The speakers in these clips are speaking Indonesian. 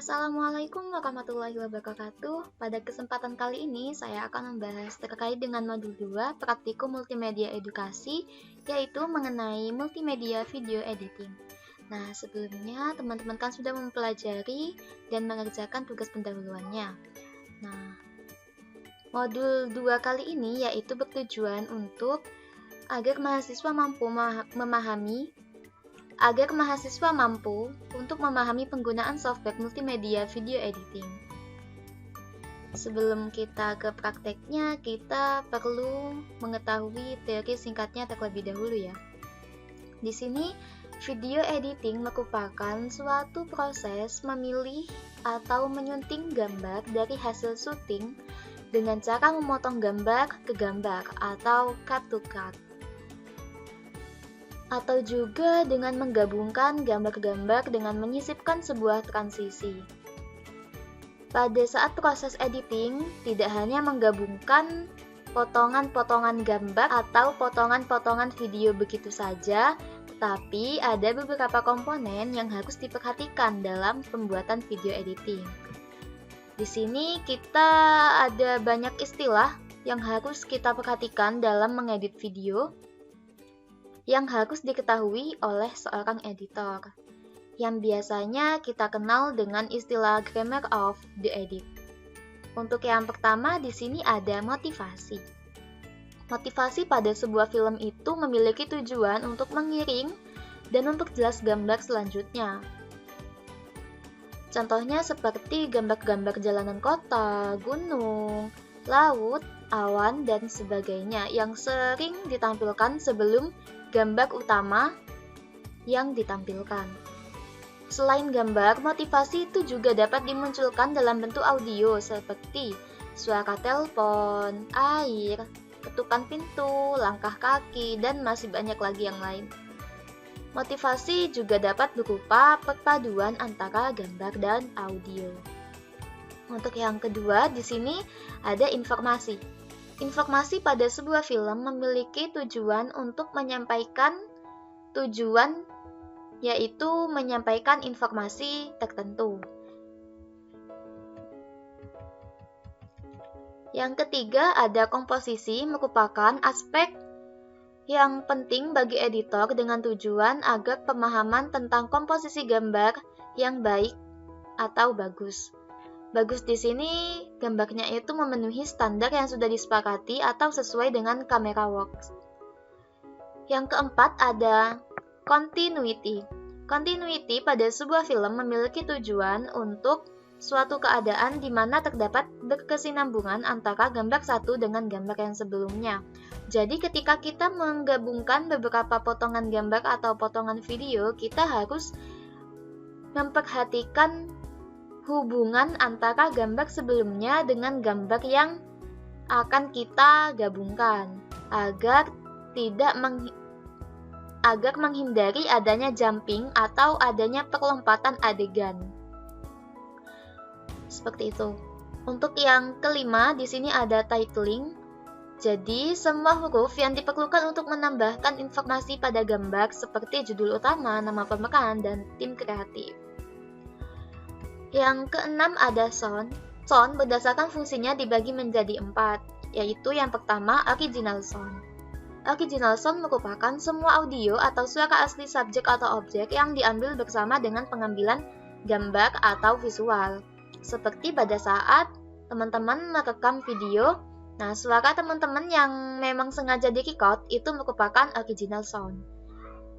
Assalamualaikum warahmatullahi wabarakatuh. Pada kesempatan kali ini saya akan membahas terkait dengan modul 2 praktikum multimedia edukasi, yaitu mengenai multimedia video editing. Nah, sebelumnya teman-teman kan sudah mempelajari dan mengerjakan tugas pendahuluannya. Nah, modul 2 kali ini yaitu bertujuan agar mahasiswa mampu untuk memahami penggunaan software multimedia video editing. Sebelum kita ke prakteknya, kita perlu mengetahui teori singkatnya terlebih dahulu ya. Di sini, video editing merupakan suatu proses memilih atau menyunting gambar dari hasil syuting dengan cara memotong gambar ke gambar atau cut to cut, atau juga dengan menggabungkan gambar-gambar dengan menyisipkan sebuah transisi. Pada saat proses editing, tidak hanya menggabungkan potongan-potongan gambar atau potongan-potongan video begitu saja, tetapi ada beberapa komponen yang harus diperhatikan dalam pembuatan video editing. Di sini kita ada banyak istilah yang harus kita perhatikan dalam mengedit video, yang harus diketahui oleh seorang editor, yang biasanya kita kenal dengan istilah grammar of the edit. Untuk yang pertama di sini ada motivasi. Motivasi pada sebuah film itu memiliki tujuan untuk mengiring dan memperjelas gambar selanjutnya. Contohnya seperti gambar-gambar jalanan kota, gunung, laut, awan, dan sebagainya yang sering ditampilkan sebelum gambar utama yang ditampilkan. Selain gambar, motivasi itu juga dapat dimunculkan dalam bentuk audio seperti suara telepon, air, ketukan pintu, langkah kaki, dan masih banyak lagi yang lain. Motivasi juga dapat berupa perpaduan antara gambar dan audio. Untuk yang kedua, di sini ada informasi. Informasi pada sebuah film memiliki tujuan untuk menyampaikan tujuan, yaitu menyampaikan informasi tertentu. Yang ketiga ada komposisi, merupakan aspek yang penting bagi editor dengan tujuan agar pemahaman tentang komposisi gambar yang baik atau bagus. Bagus di sini gambarnya itu memenuhi standar yang sudah disepakati atau sesuai dengan camera works. Yang keempat ada continuity. Continuity pada sebuah film memiliki tujuan untuk suatu keadaan di mana terdapat berkesinambungan antara gambar satu dengan gambar yang sebelumnya. Jadi ketika kita menggabungkan beberapa potongan gambar atau potongan video, kita harus memperhatikan hubungan antara gambar sebelumnya dengan gambar yang akan kita gabungkan agar menghindari adanya jumping atau adanya perlompatan adegan. Seperti itu. Untuk yang kelima, di sini ada titling. Jadi, semua huruf yang diperlukan untuk menambahkan informasi pada gambar seperti judul utama, nama pemeran, dan tim kreatif. Yang keenam ada sound. Sound berdasarkan fungsinya dibagi menjadi 4, yaitu yang pertama original sound. Original sound merupakan semua audio atau suara asli subjek atau objek yang diambil bersama dengan pengambilan gambar atau visual. Seperti pada saat teman-teman merekam video, nah suara teman-teman yang memang sengaja di-record itu merupakan original sound.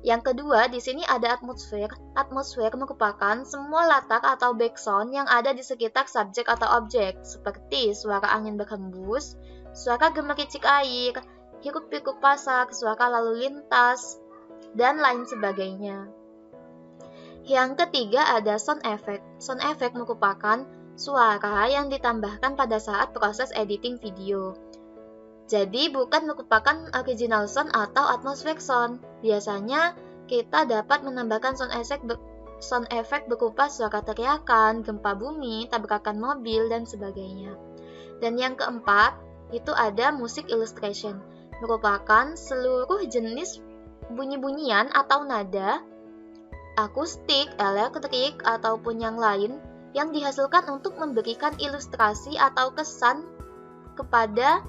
Yang kedua, di sini ada atmosfer. Atmosfer merupakan semua latar atau background yang ada di sekitar subjek atau objek, seperti suara angin berhembus, suara gemericik air, hiruk-pikuk pasak, suara lalu lintas, dan lain sebagainya. Yang ketiga ada sound effect. Sound effect merupakan suara yang ditambahkan pada saat proses editing video. Jadi bukan merupakan original sound atau atmospheric sound. Biasanya kita dapat menambahkan sound effect berupa suara teriakan, gempa bumi, tabrakan mobil, dan sebagainya. Dan yang keempat, itu ada music illustration. Merupakan seluruh jenis bunyi-bunyian atau nada, akustik, elektrik, ataupun yang lain yang dihasilkan untuk memberikan ilustrasi atau kesan kepada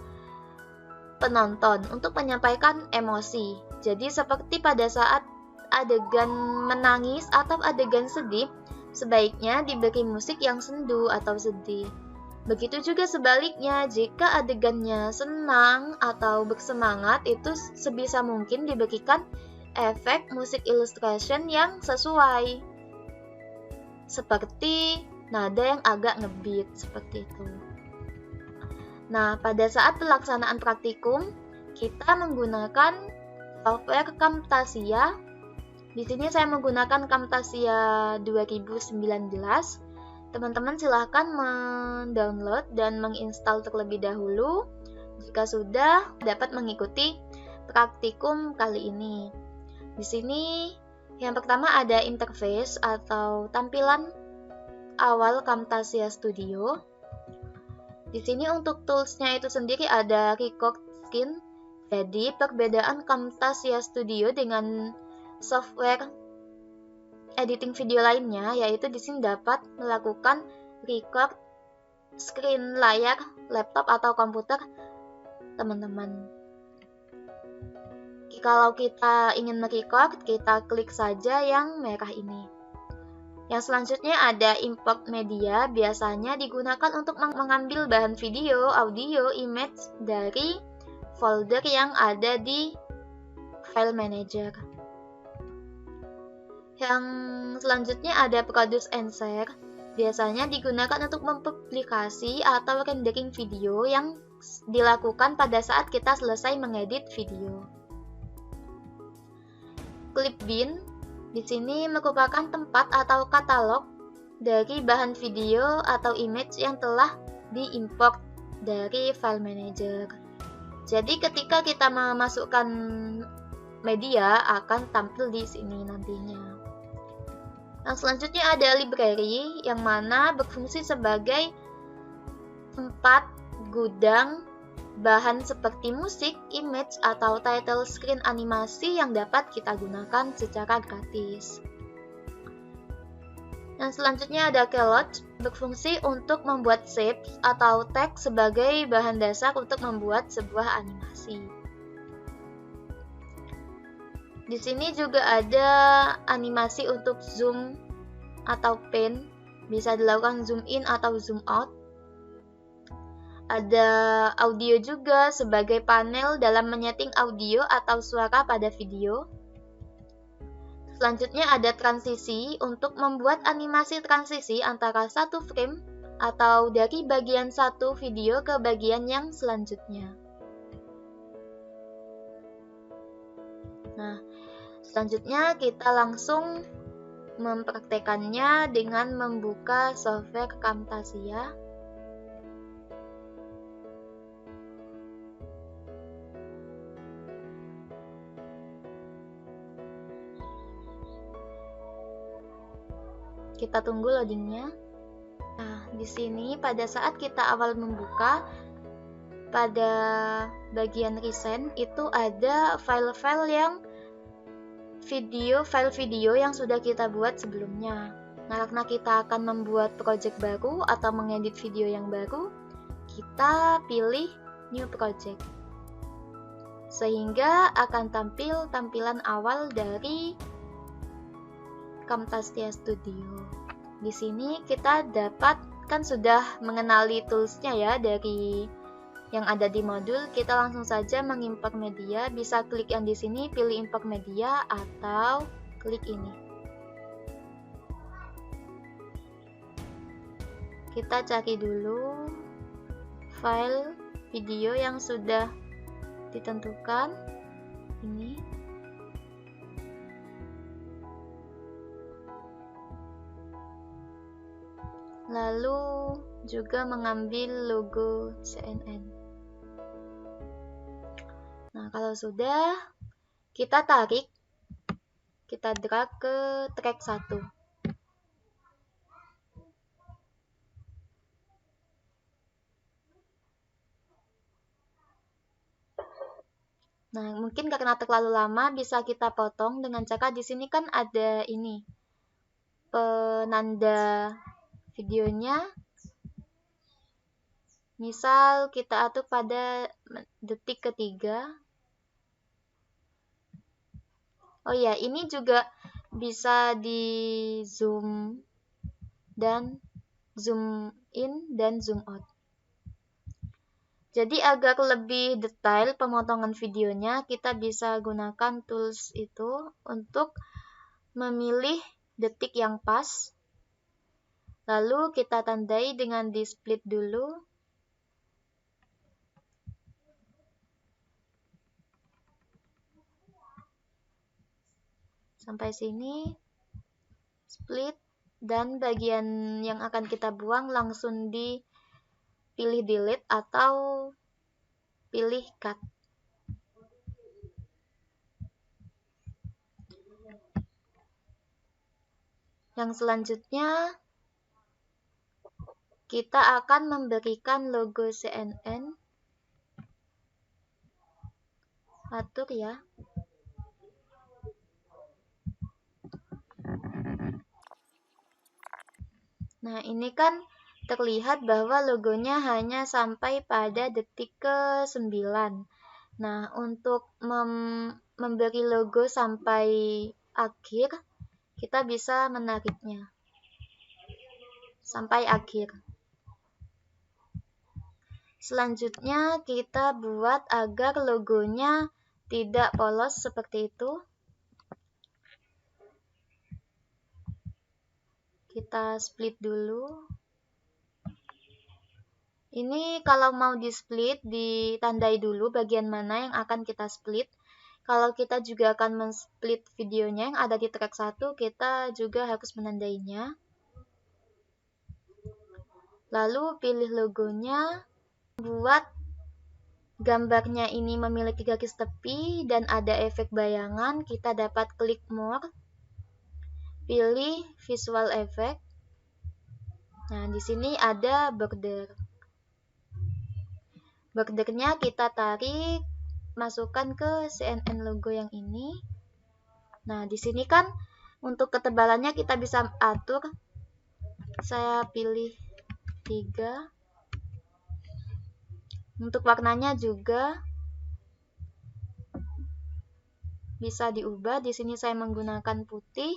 penonton untuk menyampaikan emosi. Jadi seperti pada saat adegan menangis atau adegan sedih, sebaiknya diberi musik yang sendu atau sedih. Begitu juga sebaliknya, jika adegannya senang atau bersemangat, itu sebisa mungkin diberikan efek musik illustration yang sesuai. Seperti nada yang agak ngebeat, seperti itu. Nah, pada saat pelaksanaan praktikum, kita menggunakan software Camtasia. Di sini saya menggunakan Camtasia 2019. Teman-teman silahkan mendownload dan menginstal terlebih dahulu. Jika sudah, dapat mengikuti praktikum kali ini. Di sini yang pertama ada interface atau tampilan awal Camtasia Studio. Di sini untuk toolsnya itu sendiri ada record skin. Jadi perbedaan Camtasia Studio dengan software editing video lainnya, yaitu di sini dapat melakukan record screen layar laptop atau komputer teman-teman. Kalau kita ingin merecord, kita klik saja yang merah ini. Yang selanjutnya ada import media, biasanya digunakan untuk mengambil bahan video, audio, image dari folder yang ada di file manager. Yang selanjutnya ada produce and share, biasanya digunakan untuk mempublikasi atau rendering video yang dilakukan pada saat kita selesai mengedit video. Clipbin di sini merupakan tempat atau katalog dari bahan video atau image yang telah diimport dari file manager. Jadi ketika kita memasukkan media akan tampil di sini nantinya. Yang selanjutnya ada library yang mana berfungsi sebagai tempat gudang bahan seperti musik, image, atau title screen animasi yang dapat kita gunakan secara gratis. Yang selanjutnya ada collage, berfungsi untuk membuat shapes atau teks sebagai bahan dasar untuk membuat sebuah animasi. Di sini juga ada animasi untuk zoom atau pan, bisa dilakukan zoom in atau zoom out. Ada audio juga sebagai panel dalam menyeting audio atau suara pada video. Selanjutnya ada transisi untuk membuat animasi transisi antara satu frame atau dari bagian satu video ke bagian yang selanjutnya. Nah, selanjutnya kita langsung mempraktekannya dengan membuka software Camtasia. Kita tunggu loadingnya. Nah, di sini pada saat kita awal membuka, pada bagian recent itu ada file-file yang file video yang sudah kita buat sebelumnya. Nah, karena kita akan membuat project baru atau mengedit video yang baru, kita pilih new project. Sehingga akan tampil tampilan awal dari Camtasia Studio. Di sini kita kan sudah mengenali toolsnya ya dari yang ada di modul. Kita langsung saja mengimport media, bisa klik yang di sini, pilih import media atau klik ini. Kita cari dulu file video yang sudah ditentukan ini. Lalu juga mengambil logo CNN. Nah, kalau sudah, kita tarik, kita drag ke track 1. Nah, mungkin karena terlalu lama bisa kita potong dengan cara di sini kan ada ini penanda videonya. Misal kita atur pada detik ketiga. Oh ya, ini juga bisa di zoom dan zoom in dan zoom out. Jadi agar lebih detail pemotongan videonya, kita bisa gunakan tools itu untuk memilih detik yang pas. Lalu kita tandai dengan di split dulu. Sampai sini, split, dan bagian yang akan kita buang langsung dipilih delete atau pilih cut. Yang selanjutnya, kita akan memberikan logo CNN. Atur ya. Nah, ini kan terlihat bahwa logonya hanya sampai pada detik ke-9. Nah, untuk memberi logo sampai akhir, kita bisa menariknya sampai akhir. Selanjutnya, kita buat agar logonya tidak polos seperti itu. Kita split dulu. Ini kalau mau di split, ditandai dulu bagian mana yang akan kita split. Kalau kita juga akan men-split videonya yang ada di track 1, kita juga harus menandainya. Lalu pilih logonya, buat gambarnya ini memiliki garis tepi dan ada efek bayangan, kita dapat klik more, pilih visual effect. Nah, di sini ada border. Bordernya kita tarik, masukkan ke CNN logo yang ini. Nah, di sini kan untuk ketebalannya kita bisa atur. Saya pilih 3. Untuk warnanya juga bisa diubah. Di sini saya menggunakan putih.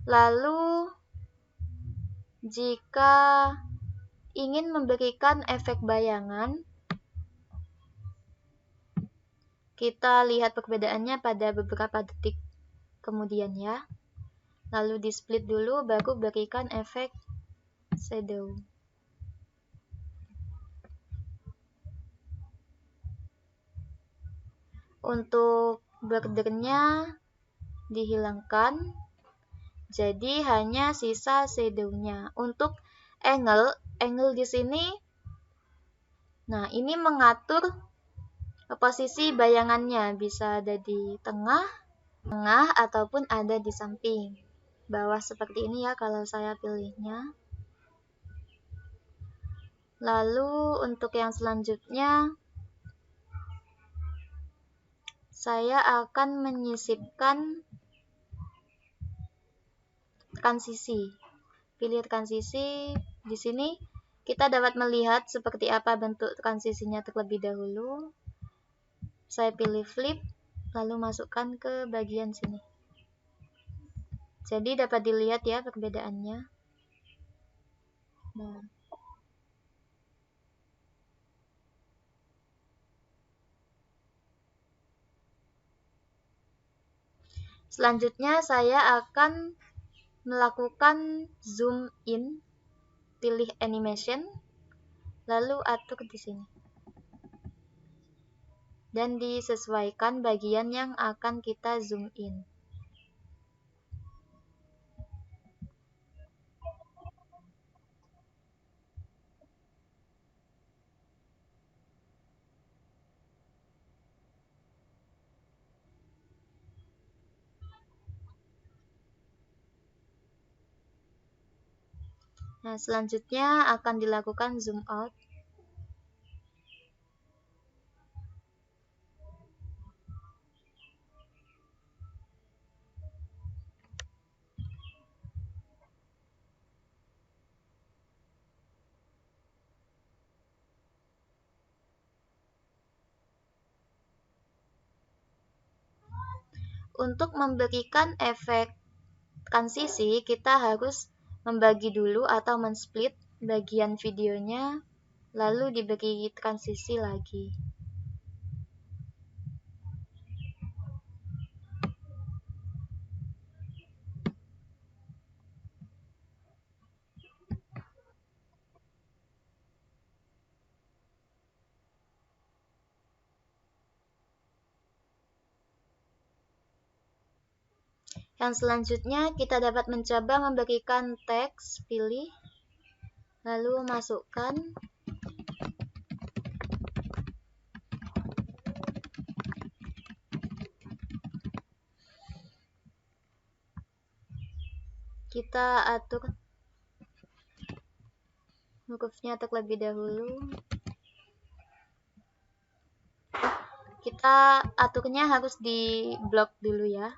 Lalu jika ingin memberikan efek bayangan, kita lihat perbedaannya pada beberapa detik kemudian ya. Lalu di split dulu, baru berikan efek shadow. Untuk bordernya dihilangkan, jadi hanya sisa shadow-nya. Untuk angle di sini, nah ini mengatur posisi bayangannya, bisa ada di tengah ataupun ada di samping bawah seperti ini ya kalau saya pilihnya. Lalu untuk yang selanjutnya, saya akan menyisipkan transisi. Pilih transisi. Di sini kita dapat melihat seperti apa bentuk transisinya terlebih dahulu. Saya pilih flip, lalu masukkan ke bagian sini. Jadi dapat dilihat ya perbedaannya. Nah. Selanjutnya saya akan melakukan zoom in, pilih animation, lalu atur di sini. Dan disesuaikan bagian yang akan kita zoom in. Nah, selanjutnya akan dilakukan zoom out. Untuk memberikan efek transisi, kita harus membagi dulu atau men-split bagian videonya, lalu diberi transisi lagi. Yang selanjutnya, kita dapat mencoba memberikan teks, pilih, lalu masukkan. Kita atur hurufnya terlebih dahulu. Kita aturnya harus di blok dulu ya.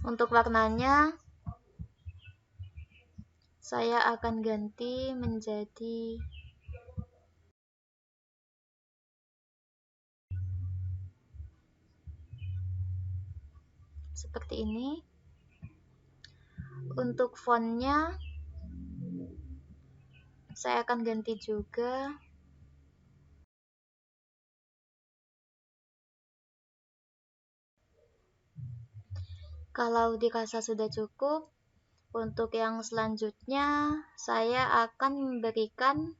Untuk warnanya, saya akan ganti menjadi seperti ini. Untuk fontnya, saya akan ganti juga. Kalau dirasa sudah cukup, untuk yang selanjutnya saya akan memberikan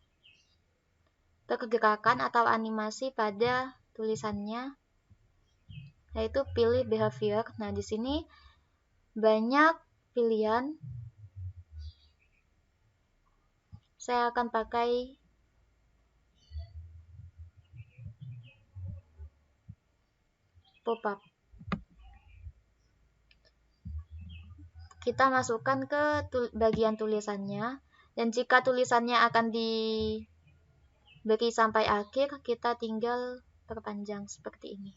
pergerakan atau animasi pada tulisannya, yaitu pilih behavior. Nah, di sini banyak pilihan. Saya akan pakai pop-up. Kita masukkan ke bagian tulisannya, dan jika tulisannya akan diberi sampai akhir, kita tinggal perpanjang seperti ini.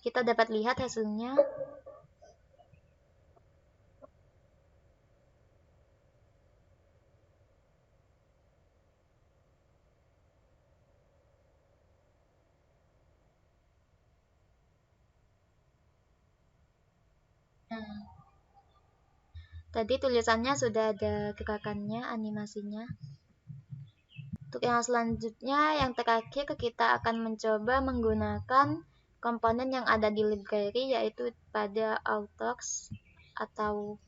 Kita dapat lihat hasilnya. Nah, tadi tulisannya sudah ada gerakannya, animasinya. Untuk yang selanjutnya, yang terakhir, kita akan mencoba menggunakan komponen yang ada di library, yaitu pada authors atau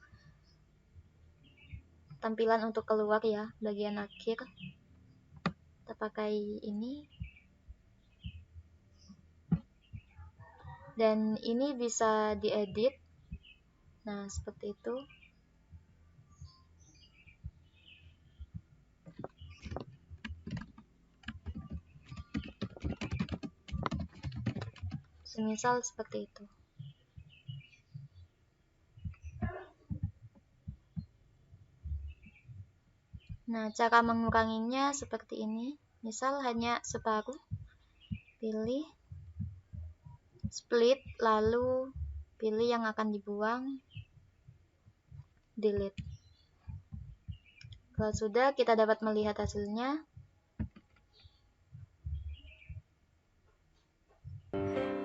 tampilan untuk keluar ya, bagian akhir. Kita pakai ini. Dan ini bisa diedit. Nah, seperti itu. Semisal seperti itu. Nah, cara menguranginya seperti ini. Misal hanya separuh. Pilih, split, lalu pilih yang akan dibuang, delete. Kalau sudah, kita dapat melihat hasilnya.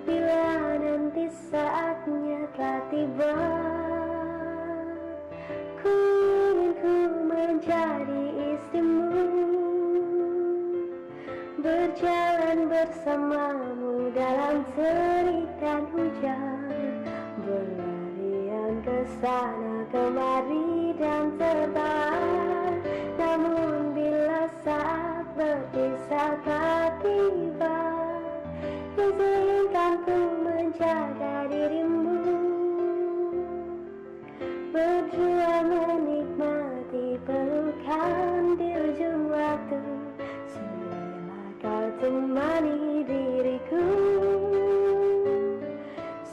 Bila nanti saatnya telah tiba, ku ingin ku menjadi istrimu, berjalan bersamamu dalam terik dan hujan, berlarian ke sana kemari dan terbang. Namun bila saat berpisah telah tiba, izinkan ku menjaga dirimu, berdua menikmati pelukan di ujung waktu. Sudilah kau temani diriku,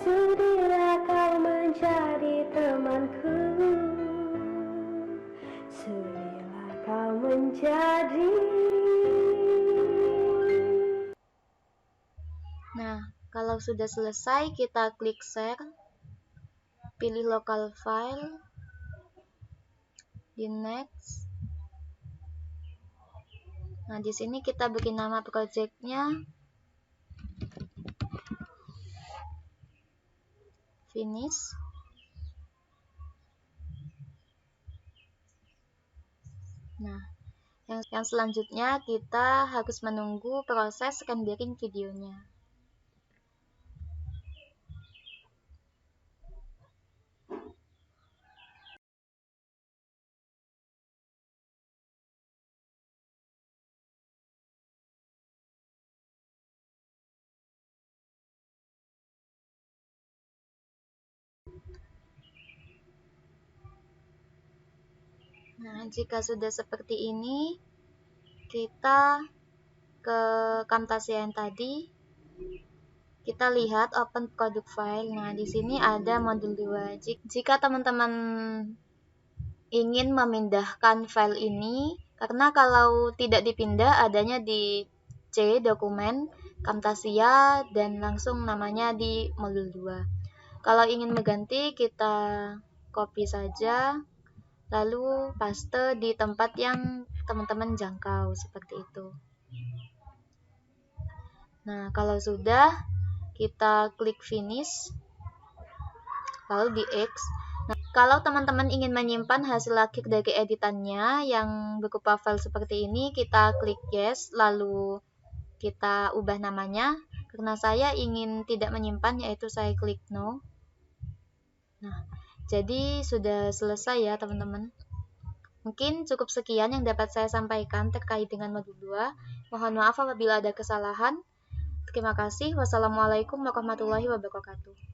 sudilah kau menjadi temanku, sudilah kau menjadi. Nah, kalau sudah selesai, kita klik share, pilih local file, Di next. Nah, di sini kita bikin nama projectnya finish. Nah, yang selanjutnya kita harus menunggu proses rendering videonya. Nah, jika sudah seperti ini, kita ke Camtasia yang tadi, kita lihat open product file. Nah, di sini ada modul 2. Jika teman-teman ingin memindahkan file ini, karena kalau tidak dipindah adanya di C dokumen Camtasia dan langsung namanya di modul 2. Kalau ingin mengganti, kita copy saja lalu paste di tempat yang teman-teman jangkau seperti itu. Nah, kalau sudah, kita klik finish lalu di X. Nah, kalau teman-teman ingin menyimpan hasil akhir dari editannya yang berupa file seperti ini, kita klik yes lalu kita ubah namanya. Karena saya ingin tidak menyimpan, yaitu saya klik no. Nah, jadi sudah selesai ya teman-teman. Mungkin cukup sekian yang dapat saya sampaikan terkait dengan modul 2. Mohon maaf apabila ada kesalahan. Terima kasih. Wassalamualaikum warahmatullahi wabarakatuh.